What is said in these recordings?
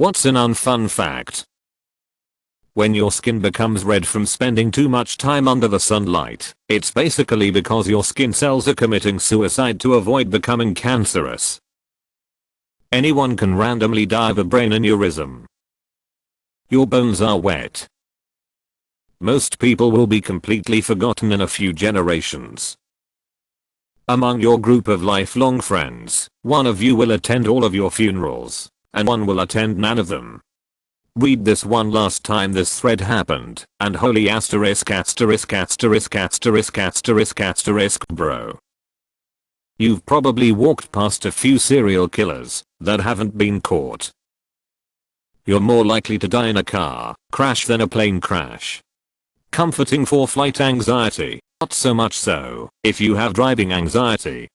What's an unfun fact? When your skin becomes red from spending too much time under the sunlight, it's basically because your skin cells are committing suicide to avoid becoming cancerous. Anyone can randomly die of a brain aneurysm. Your bones are wet. Most people will be completely forgotten in a few generations. Among your group of lifelong friends, one of you will attend all of your funerals, and one will attend none of them. Read this one last time this thread happened, and holy asterisk bro. You've probably walked past a few serial killers that haven't been caught. You're more likely to die in a car crash than a plane crash. Comforting for flight anxiety, not so much so if you have driving anxiety.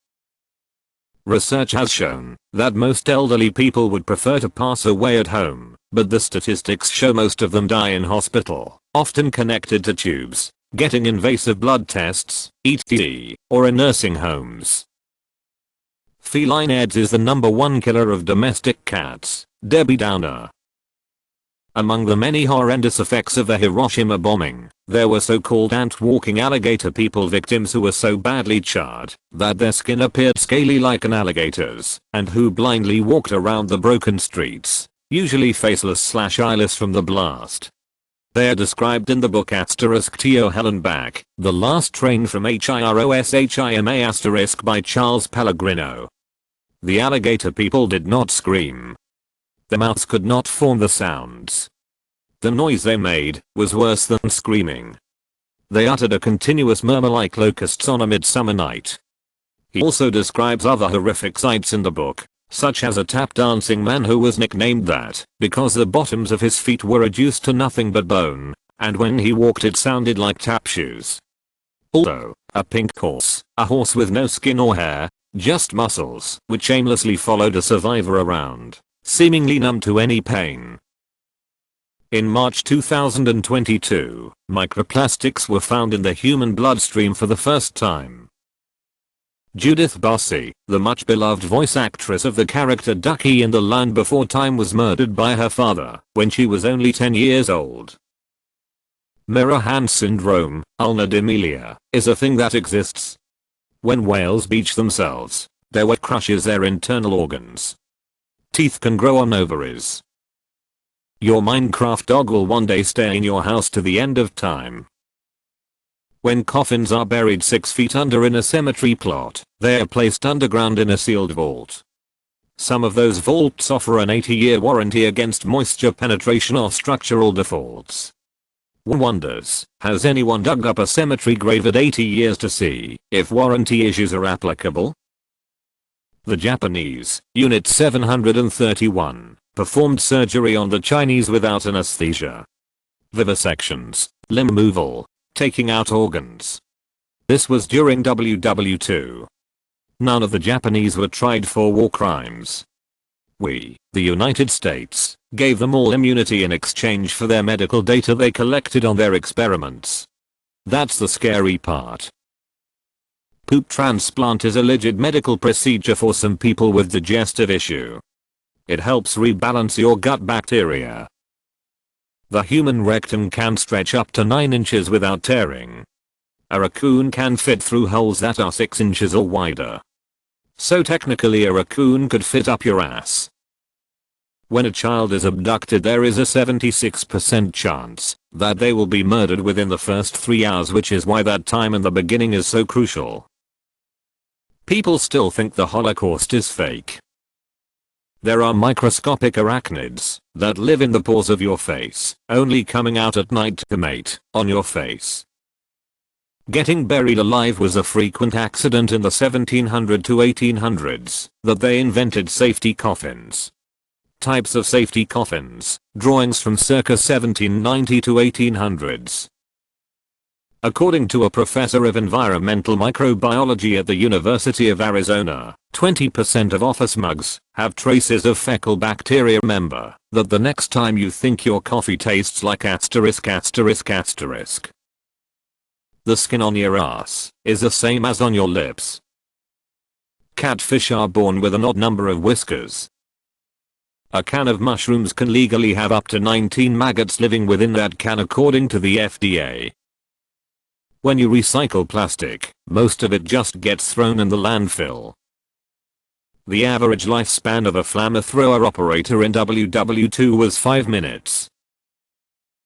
Research has shown that most elderly people would prefer to pass away at home, but the statistics show most of them die in hospital, often connected to tubes, getting invasive blood tests, etc., or in nursing homes. Feline AIDS is the #1 killer of domestic cats. Debbie Downer. Among the many horrendous effects of the Hiroshima bombing, there were so-called ant-walking alligator people victims who were so badly charred that their skin appeared scaly like an alligator's, and who blindly walked around the broken streets, usually faceless/eyeless from the blast. They are described in the book *To Hell and Back, The Last Train from Hiroshima* by Charles Pellegrino. The alligator people did not scream. Their mouths could not form the sounds. The noise they made was worse than screaming. They uttered a continuous murmur like locusts on a midsummer night. He also describes other horrific sights in the book, such as a tap dancing man who was nicknamed that because the bottoms of his feet were reduced to nothing but bone, and when he walked it sounded like tap shoes. Also, a pink horse, a horse with no skin or hair, just muscles, which aimlessly followed a survivor around, seemingly numb to any pain. In March 2022, microplastics were found in the human bloodstream for the first time. Judith Bussey, the much-beloved voice actress of the character Ducky in The Land Before Time, was murdered by her father when she was only 10 years old. Mirror hand syndrome, ulna d'Amelia, is a thing that exists. When whales beach themselves, their wet crushes their internal organs. Teeth can grow on ovaries. Your Minecraft dog will one day stay in your house to the end of time. When coffins are buried 6 feet under in a cemetery plot, they are placed underground in a sealed vault. Some of those vaults offer an 80-year warranty against moisture penetration or structural defaults. One wonders, has anyone dug up a cemetery grave at 80 years to see if warranty issues are applicable? The Japanese, Unit 731, performed surgery on the Chinese without anesthesia. Vivisections, limb removal, taking out organs. This was during WW2. None of the Japanese were tried for war crimes. We, the United States, gave them all immunity in exchange for their medical data they collected on their experiments. That's the scary part. Poop transplant is a legit medical procedure for some people with digestive issue. It helps rebalance your gut bacteria. The human rectum can stretch up to 9 inches without tearing. A raccoon can fit through holes that are 6 inches or wider. So technically a raccoon could fit up your ass. When a child is abducted, there is a 76% chance that they will be murdered within the first 3 hours, which is why that time in the beginning is so crucial. People still think the Holocaust is fake. There are microscopic arachnids that live in the pores of your face, only coming out at night to mate on your face. Getting buried alive was a frequent accident in the 1700s to 1800s that they invented safety coffins. Types of safety coffins, drawings from circa 1790 to 1800s. According to a professor of environmental microbiology at the University of Arizona, 20% of office mugs have traces of fecal bacteria. Remember that the next time you think your coffee tastes like asterisk. The skin on your ass is the same as on your lips. Catfish are born with an odd number of whiskers. A can of mushrooms can legally have up to 19 maggots living within that can according to the FDA. When you recycle plastic, most of it just gets thrown in the landfill. The average lifespan of a flamethrower operator in WW2 was 5 minutes.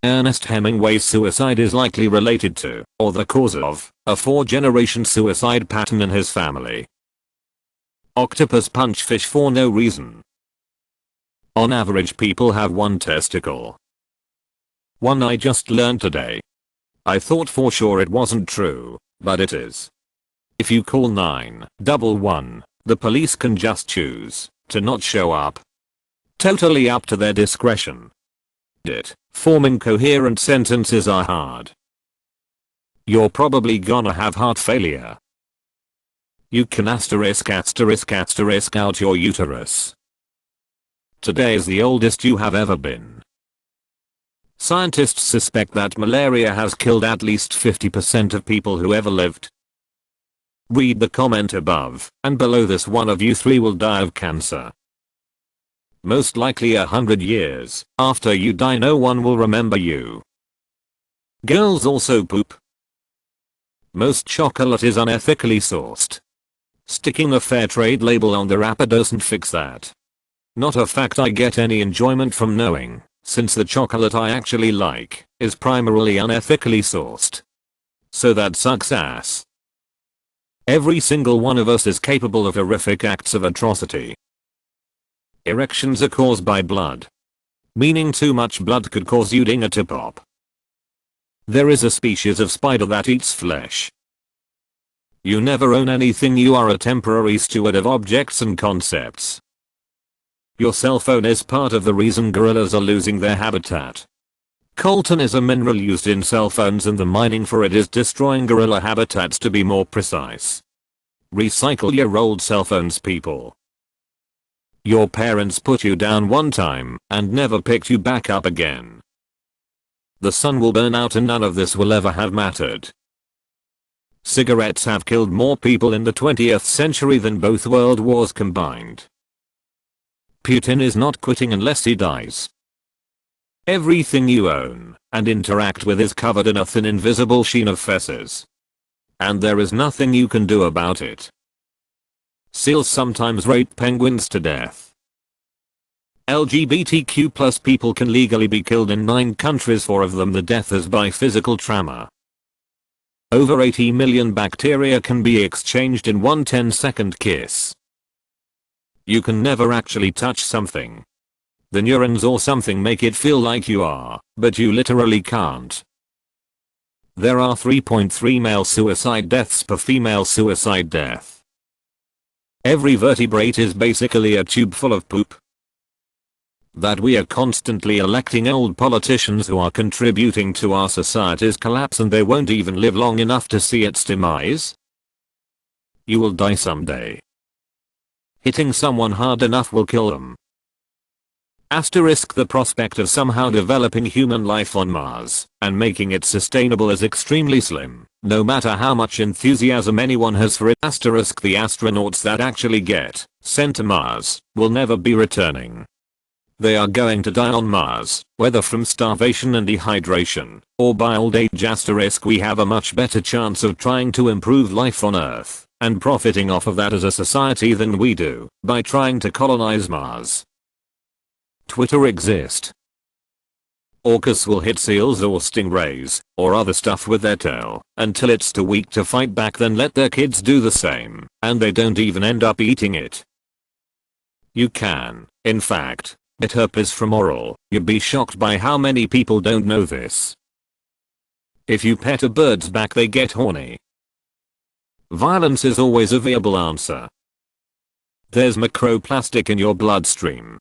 Ernest Hemingway's suicide is likely related to, or the cause of, a 4-generation suicide pattern in his family. Octopus punch fish for no reason. On average, people have one testicle. One I just learned today. I thought for sure it wasn't true, but it is. If you call 911, the police can just choose to not show up. Totally up to their discretion. Forming coherent sentences are hard. You're probably gonna have heart failure. You can *** out your uterus. Today is the oldest you have ever been. Scientists suspect that malaria has killed at least 50% of people who ever lived. Read the comment above, and below this one of you 3 will die of cancer. Most likely 100 years after you die no one will remember you. Girls also poop. Most chocolate is unethically sourced. Sticking a fair trade label on the wrapper doesn't fix that. Not a fact I get any enjoyment from knowing, since the chocolate I actually like is primarily unethically sourced. So that sucks ass. Every single one of us is capable of horrific acts of atrocity. Erections are caused by blood. Meaning too much blood could cause you dinger to pop. There is a species of spider that eats flesh. You never own anything, you are a temporary steward of objects and concepts. Your cell phone is part of the reason gorillas are losing their habitat. Coltan is a mineral used in cell phones and the mining for it is destroying gorilla habitats, to be more precise. Recycle your old cell phones, people. Your parents put you down one time and never picked you back up again. The sun will burn out and none of this will ever have mattered. Cigarettes have killed more people in the 20th century than both world wars combined. Putin is not quitting unless he dies. Everything you own and interact with is covered in a thin invisible sheen of feces. And there is nothing you can do about it. Seals sometimes rape penguins to death. LGBTQ+ people can legally be killed in 9 countries, 4 of them the death is by physical trauma. Over 80 million bacteria can be exchanged in one 10-second kiss. You can never actually touch something. The neurons or something make it feel like you are, but you literally can't. There are 3.3 male suicide deaths per female suicide death. Every vertebrate is basically a tube full of poop. That we are constantly electing old politicians who are contributing to our society's collapse and they won't even live long enough to see its demise? You will die someday. Hitting someone hard enough will kill them. Asterisk the prospect of somehow developing human life on Mars and making it sustainable is extremely slim, no matter how much enthusiasm anyone has for it. Asterisk the astronauts that actually get sent to Mars will never be returning. They are going to die on Mars, whether from starvation and dehydration, or by old age. Asterisk we have a much better chance of trying to improve life on Earth, and profiting off of that as a society than we do, by trying to colonize Mars. Twitter exist. Orcas will hit seals or stingrays, or other stuff with their tail, until it's too weak to fight back, then let their kids do the same, and they don't even end up eating it. You can, in fact, get herpes from oral. You'd be shocked by how many people don't know this. If you pet a bird's back they get horny. Violence is always a viable answer. There's microplastic in your bloodstream,